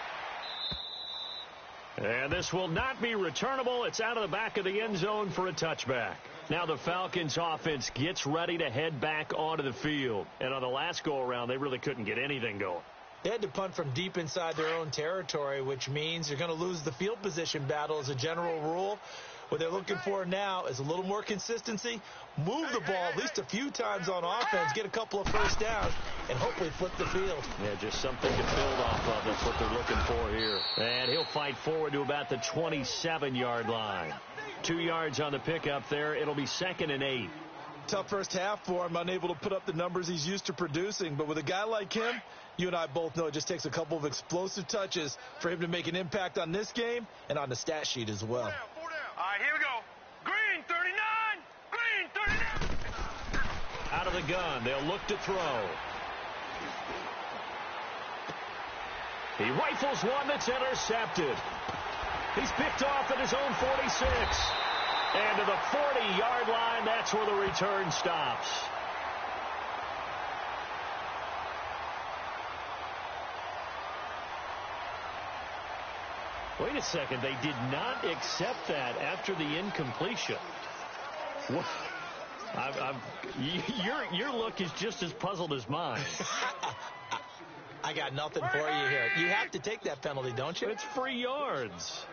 And this will not be returnable. It's out of the back of the end zone for a touchback. Now the Falcons offense gets ready to head back onto the field. And on the last go-around, they really couldn't get anything going. They had to punt from deep inside their own territory, which means you're going to lose the field position battle as a general rule. What they're looking for now is a little more consistency, move the ball at least a few times on offense, get a couple of first downs, and hopefully flip the field. Yeah, just something to build off of. That's what they're looking for here. And he'll fight forward to about the 27-yard line. 2 yards on the pickup there. It'll be 2nd and 8. Tough first half for him, unable to put up the numbers he's used to producing. But with a guy like him, you and I both know it just takes a couple of explosive touches for him to make an impact on this game and on the stat sheet as well. 4 down. All right, here we go. Green, 39. Green, 39. Out of the gun, they'll look to throw. He rifles one that's intercepted. He's picked off at his own 46. And to the 40-yard line, that's where the return stops. Wait a second. They did not accept that after the incompletion. Your look is just as puzzled as mine. I got nothing for you here. You have to take that penalty, don't you? It's free yards.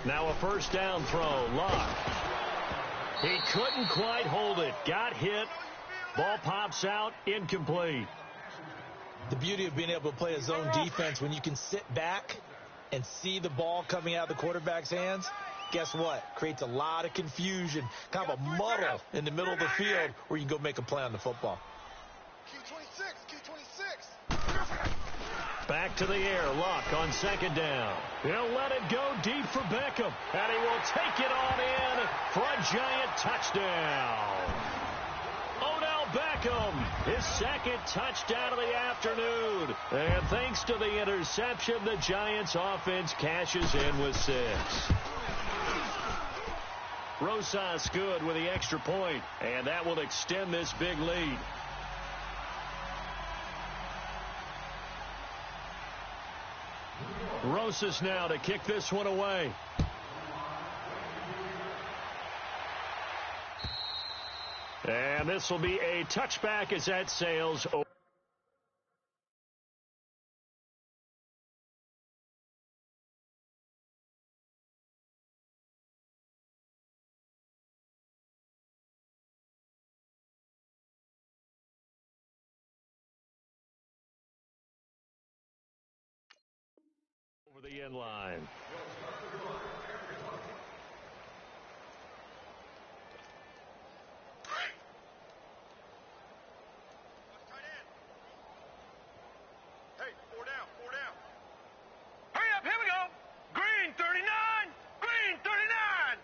Now a first down throw. Luck. He couldn't quite hold it. Got hit. Ball pops out. Incomplete. The beauty of being able to play a zone defense when you can sit back and see the ball coming out of the quarterback's hands, guess what? Creates a lot of confusion, kind of a muddle in the middle of the field where you can go make a play on the football. Back to the air. Luck on 2nd down. He'll let it go deep for Beckham. And he will take it on in for a giant touchdown. Odell Beckham, his 2nd touchdown of the afternoon. And thanks to the interception, the Giants offense cashes in with 6. Rosas good with the extra point. And that will extend this big lead. Rosas now to kick this one away. And this will be a touchback as that sails over. Over the end line. Hey, 4 down, 4 down. Hurry up, here we go. Green, 39. Green, 39.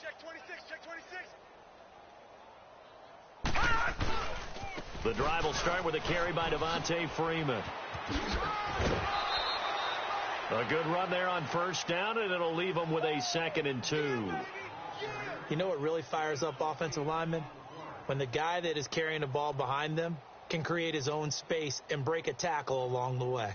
Check 26, check 26. The drive will start with a carry by Devontae Freeman. A good run there on first down, and it'll leave them with a 2nd and 2. You know what really fires up offensive linemen? When the guy that is carrying the ball behind them can create his own space and break a tackle along the way.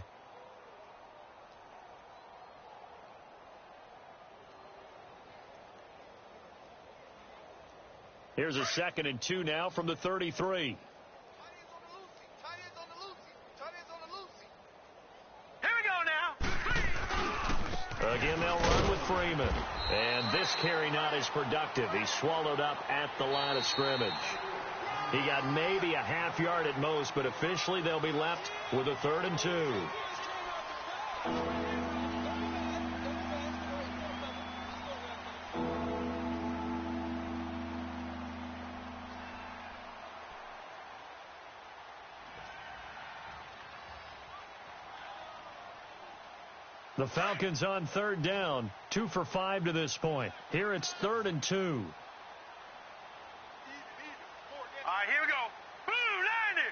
Here's a 2nd and 2 now from the 33. Here we go now. Again, they'll run with Freeman. And this carry not as productive. He's swallowed up at the line of scrimmage. He got maybe a half yard at most, but officially they'll be left with a 3rd and 2. The Falcons on 3rd down, 2 for 5 to this point. Here it's 3rd and 2. All right, here we go. Blue 90.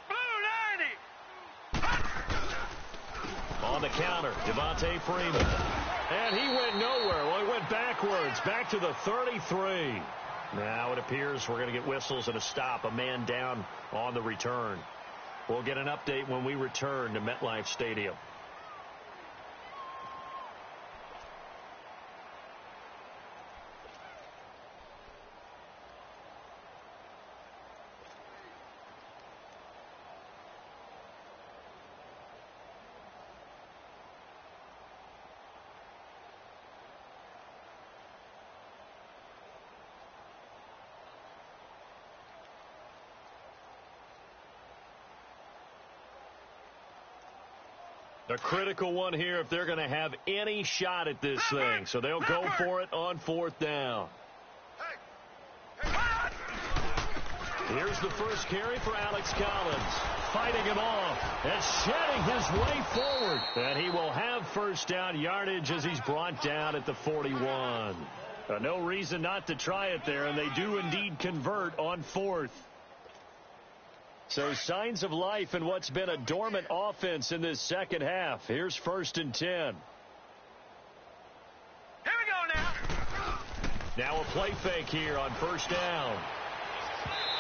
Blue 90. On the counter, Devontae Freeman. And he went nowhere. Well, he went backwards, back to the 33. Now it appears we're going to get whistles and a stop, a man down on the return. We'll get an update when we return to MetLife Stadium. A critical one here if they're going to have any shot at this thing. So they'll go for it on 4th down. Here's the first carry for Alex Collins. Fighting him off and shedding his way forward. And he will have first down yardage as he's brought down at the 41. No reason not to try it there, and they do indeed convert on 4th. So signs of life in what's been a dormant offense in this second half. Here's 1st and 10. Here we go now. Now a play fake here on 1st down.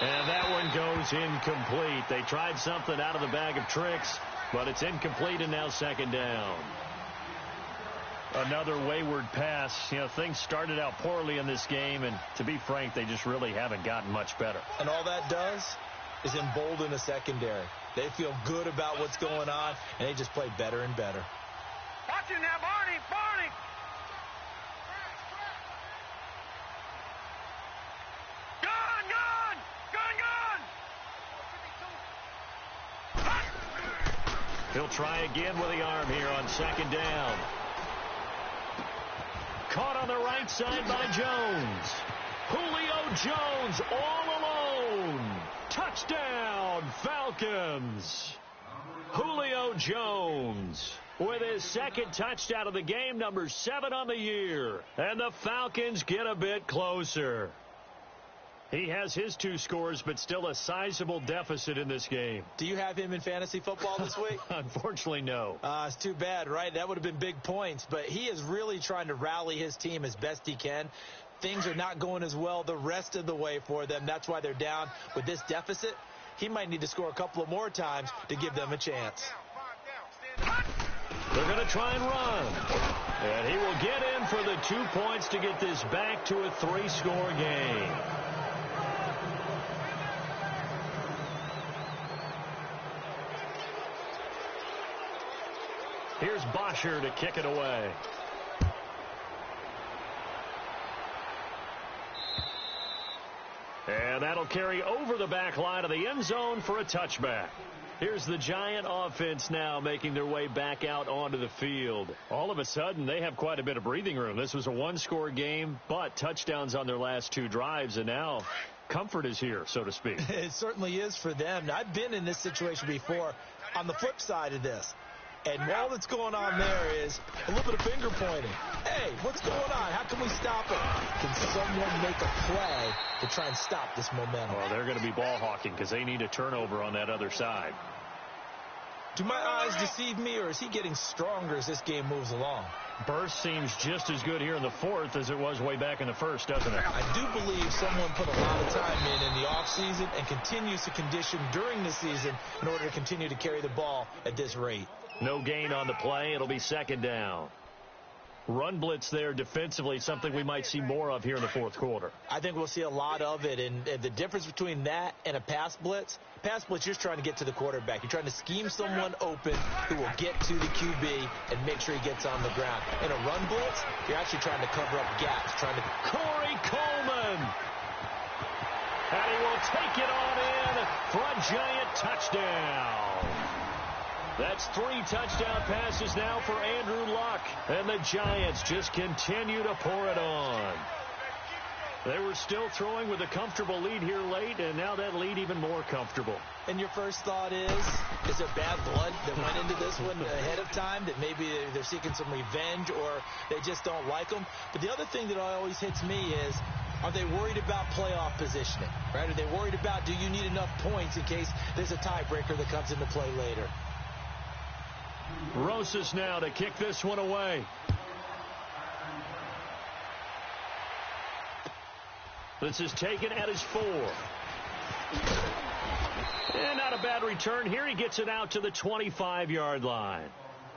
And that one goes incomplete. They tried something out of the bag of tricks, but it's incomplete and now 2nd down. Another wayward pass. You know, things started out poorly in this game, and to be frank, they just really haven't gotten much better. And all that does is embolden the secondary. They feel good about what's going on, and they just play better and better. Watch it now, Barney! Barney! Gun! He'll try again with the arm here on 2nd down. Caught on the right side by Jones. Julio Jones all alone. Touchdown, Falcons. Julio Jones with his 2nd touchdown of the game, number 7 on the year. And the Falcons get a bit closer. He has his 2 scores, but still a sizable deficit in this game. Do you have him in fantasy football this week? Unfortunately, no. It's too bad, right? That would have been big points, but he is really trying to rally his team as best he can. Things are not going as well the rest of the way for them. That's why they're down with this deficit. He might need to score a couple of more times to give them a chance. They're going to try and run. And he will get in for the 2 points to get this back to a 3-score game. Here's Bosher to kick it away. And that'll carry over the back line of the end zone for a touchback. Here's the Giant offense now making their way back out onto the field. All of a sudden, they have quite a bit of breathing room. This was a 1-score game, but touchdowns on their last 2 drives, and now comfort is here, so to speak. It certainly is for them. I've been in this situation before on the flip side of this. And all that's going on there is a little bit of finger pointing. Hey, what's going on? How can we stop it? Can someone make a play to try and stop this momentum? Well, they're going to be ball hawking because they need a turnover on that other side. Do my eyes deceive me, or is he getting stronger as this game moves along? Burst seems just as good here in the 4th as it was way back in the 1st, doesn't it? I do believe someone put a lot of time in the offseason and continues to condition during the season in order to continue to carry the ball at this rate. No gain on the play. It'll be 2nd down. Run blitz there defensively, something we might see more of here in the 4th quarter. I think we'll see a lot of it, and the difference between that and a pass blitz, you're just trying to get to the quarterback. You're trying to scheme someone open who will get to the QB and make sure he gets on the ground. In a run blitz, you're actually trying to cover up gaps, trying to... Corey Coleman! And he will take it on in for a Giant touchdown. That's 3 touchdown passes now for Andrew Luck. And the Giants just continue to pour it on. They were still throwing with a comfortable lead here late, and now that lead even more comfortable. And your first thought is there bad blood that went into this one ahead of time, that maybe they're seeking some revenge or they just don't like them? But the other thing that always hits me is, are they worried about playoff positioning, right? Are they worried about, do you need enough points in case there's a tiebreaker that comes into play later? Rosas now to kick this one away. This is taken at his 4. And not a bad return here. He gets it out to the 25-yard line.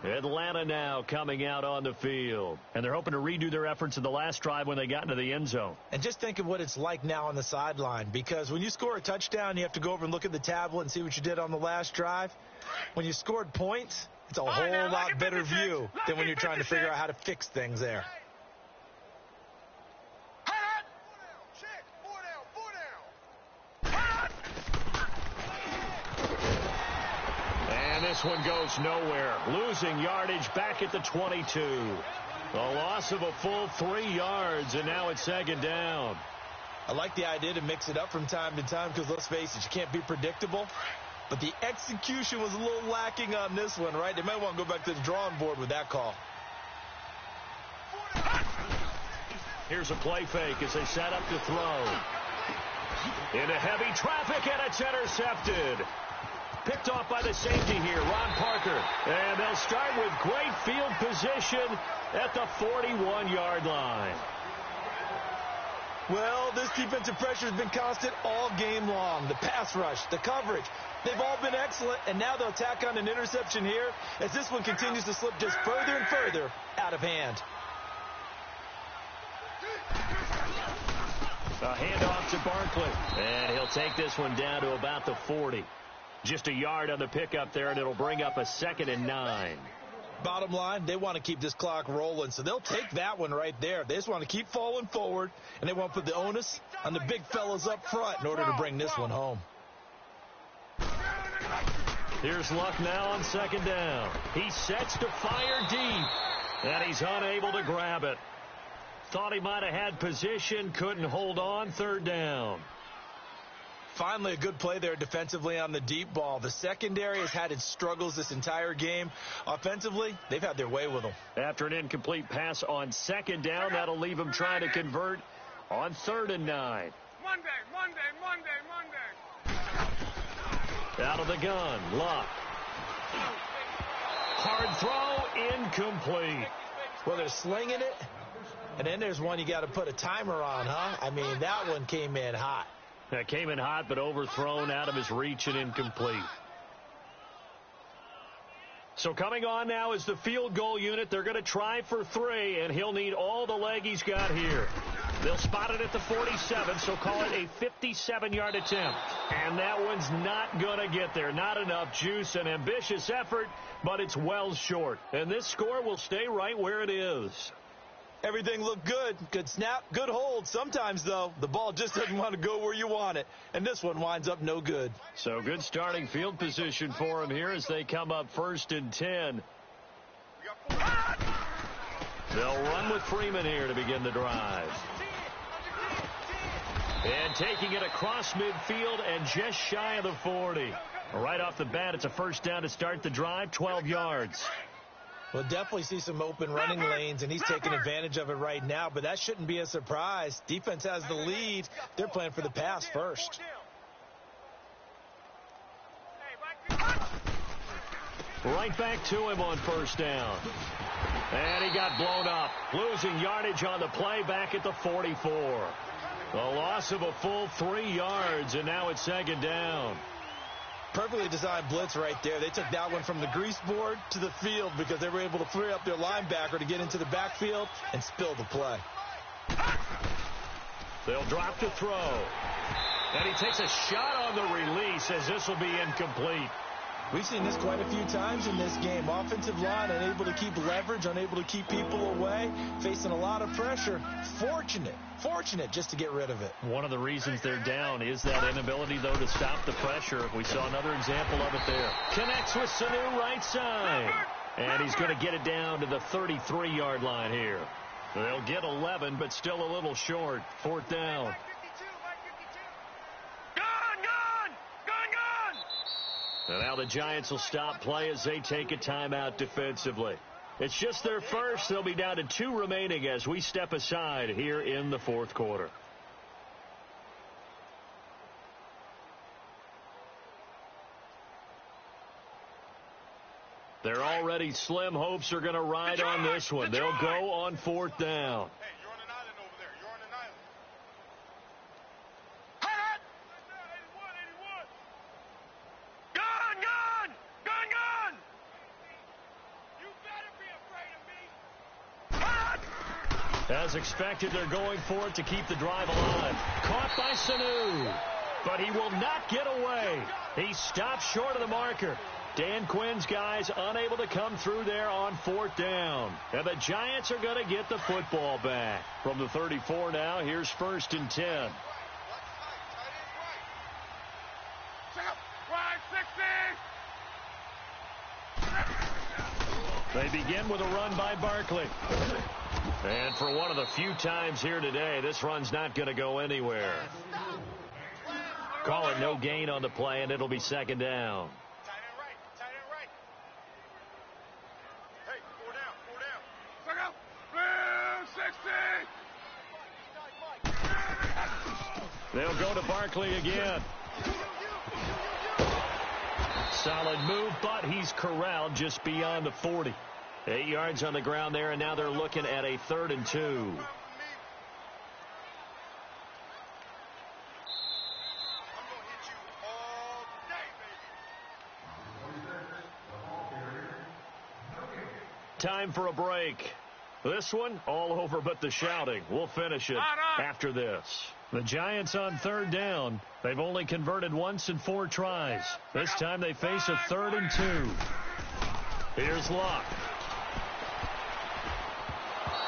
Atlanta now coming out on the field. And they're hoping to redo their efforts in the last drive when they got into the end zone. And just think of what it's like now on the sideline, because when you score a touchdown, you have to go over and look at the tablet and see what you did on the last drive. When you scored points, it's a whole lot better view than when you're trying to figure out how to fix things there. This one goes nowhere. Losing yardage back at the 22. A loss of a full 3 yards, and now it's 2nd down. I like the idea to mix it up from time to time because, let's face it, you can't be predictable. But the execution was a little lacking on this one, right? They might want to go back to the drawing board with that call. Here's a play fake as they set up to throw. Into heavy traffic, and it's intercepted. Picked off by the safety here, Ron Parker. And they'll start with great field position at the 41-yard line. Well, this defensive pressure has been constant all game long. The pass rush, the coverage, they've all been excellent, and now they'll tack on an interception here as this one continues to slip just further and further out of hand. A handoff to Barkley, and he'll take this one down to about the 40. Just a yard on the pickup there, and it'll bring up a 2nd and 9. Bottom line, they want to keep this clock rolling, so they'll take that one right there. They just want to keep falling forward, and they want to put the onus on the big fellas up front in order to bring this one home. Here's Luck now on 2nd down. He sets to fire deep, and he's unable to grab it. Thought he might have had position, couldn't hold on. 3rd down. Finally, a good play there defensively on the deep ball. The secondary has had its struggles this entire game. Offensively, they've had their way with them. After an incomplete pass on 2nd down, that'll leave him trying to convert on 3rd and 9. Monday. Out of the gun, Luck. Hard throw, incomplete. Well, they're slinging it, and then there's one you got to put a timer on, huh? I mean, that one came in hot. That came in hot, but overthrown out of his reach and incomplete. So coming on now is the field goal unit. They're going to try for 3, and he'll need all the leg he's got here. They'll spot it at the 47, so call it a 57-yard attempt. And that one's not going to get there. Not enough juice, an ambitious effort, but it's well short. And this score will stay right where it is. Everything looked good. Good snap, good hold. Sometimes, though, the ball just doesn't want to go where you want it. And this one winds up no good. So good starting field position for him here as they come up 1st and 10. They'll run with Freeman here to begin the drive. And taking it across midfield and just shy of the 40. Right off the bat, it's a 1st down to start the drive, 12 yards. We'll definitely see some open running lanes, and he's taking advantage of it right now, but that shouldn't be a surprise. Defense has the lead. They're playing for the pass first. Right back to him on 1st down. And he got blown up, losing yardage on the play back at the 44. A loss of a full 3 yards, and now it's 2nd down. Perfectly designed blitz right there. They took that one from the grease board to the field because they were able to free up their linebacker to get into the backfield and spill the play. They'll drop to throw. And he takes a shot on the release as this will be incomplete. We've seen this quite a few times in this game. Offensive line unable to keep leverage, unable to keep people away, facing a lot of pressure. Fortunate just to get rid of it. One of the reasons they're down is that inability, though, to stop the pressure. We saw another example of it there. Connects with Sanu right side. And he's going to get it down to the 33-yard line here. They'll get 11, but still a little short. 4th down. And now the Giants will stop play as they take a timeout defensively. It's just their first. They'll be down to 2 remaining as we step aside here in the 4th quarter. Their already slim hopes are going to ride on this one. They'll go on 4th down. As expected, they're going for it to keep the drive alive. Caught by Sanu. But he will not get away. He stopped short of the marker. Dan Quinn's guys unable to come through there on 4th down. And the Giants are going to get the football back. From the 34 now, here's 1st and 10. They begin with a run by Barkley. And for one of the few times here today, this run's not going to go anywhere. Call it no gain on the play, and it'll be 2nd down. Tight end right. Hey, 4 down. Blue 60. They'll go to Barkley again. Solid move, but he's corralled just beyond the 40. 8 yards on the ground there, and now they're looking at a 3rd and 2. Time for a break. This one, all over but the shouting. We'll finish it after this. The Giants on 3rd down. They've only converted once in 4 tries. This time they face a 3rd and 2. Here's Luck.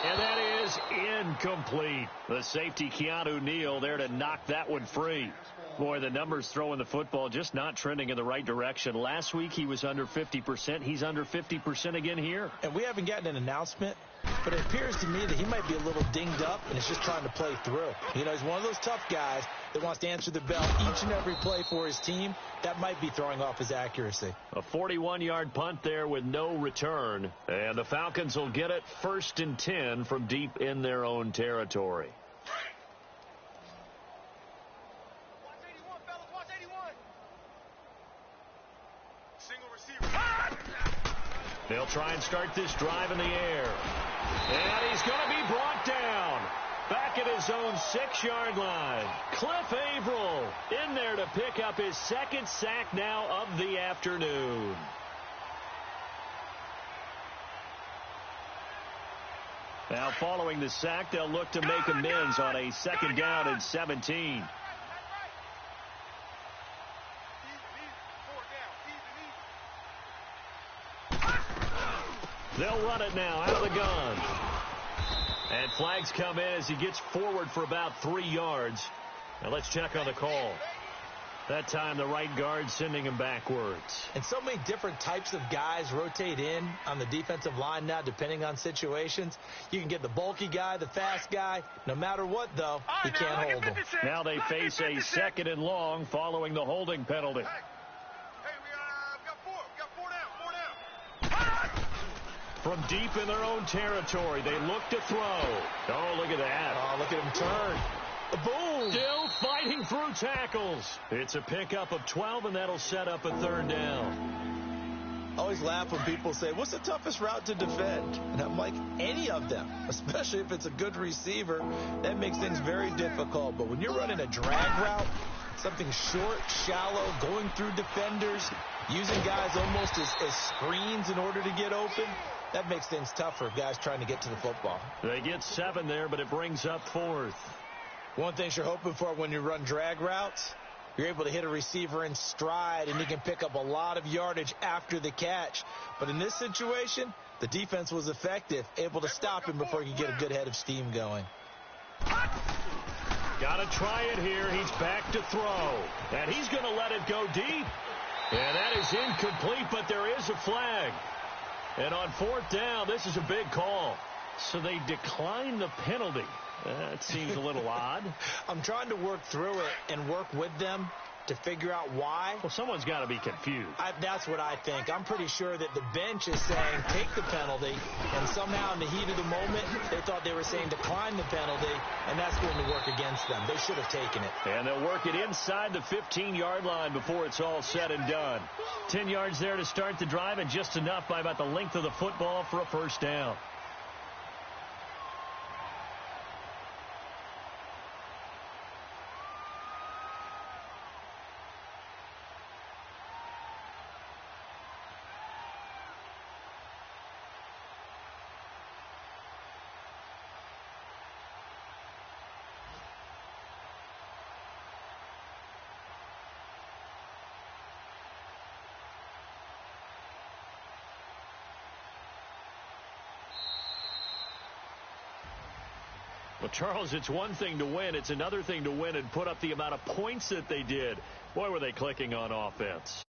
And that is incomplete. The safety, Keanu Neal, there to knock that one free. Boy, the numbers throwing the football just not trending in the right direction. Last week he was under 50%. He's under 50% again here. And we haven't gotten an announcement, but it appears to me that he might be a little dinged up and is just trying to play through. You know, he's one of those tough guys that wants to answer the bell each and every play for his team. That might be throwing off his accuracy. A 41-yard punt there with no return. And the Falcons will get it 1st and 10 from deep in their own territory. They'll try and start this drive in the air. And he's going to be brought down. Back at his own 6-yard line. Cliff Averill in there to pick up his 2nd sack now of the afternoon. Now following the sack, they'll look to make amends on a 2nd down and 17. They'll run it now out of the gun. And flags come in as he gets forward for about 3 yards. Now let's check on the call. That time the right guard sending him backwards. And so many different types of guys rotate in on the defensive line now depending on situations. You can get the bulky guy, the fast guy. No matter what, though, you can't hold him. Now they face a 2nd and long following the holding penalty. From deep in their own territory, they look to throw. Oh, look at that. Oh, look at him turn. Boom! Still fighting through tackles. It's a pickup of 12, and that'll set up a 3rd down. I always laugh when people say, what's the toughest route to defend? And I'm like, any of them, especially if it's a good receiver. That makes things very difficult. But when you're running a drag route, something short, shallow, going through defenders, using guys almost as screens in order to get open, that makes things tough for guys trying to get to the football. They get 7 there, but it brings up 4th. One thing you're hoping for when you run drag routes, you're able to hit a receiver in stride, and you can pick up a lot of yardage after the catch. But in this situation, the defense was effective, able to stop him before he could get a good head of steam going. Got to try it here. He's back to throw. And he's going to let it go deep. And that is incomplete, but there is a flag. And on 4th down, this is a big call. So they decline the penalty. That seems a little odd. I'm trying to work through it and work with them to figure out why. Well, someone's got to be confused. That's what I think. I'm pretty sure that the bench is saying take the penalty, and somehow in the heat of the moment, they thought they were saying decline the penalty, and that's going to work against them. They should have taken it. And they'll work it inside the 15-yard line before it's all said and done. 10 yards there to start the drive, and just enough by about the length of the football for a 1st down. Well, Charles, it's one thing to win. It's another thing to win and put up the amount of points that they did. Boy, were they clicking on offense.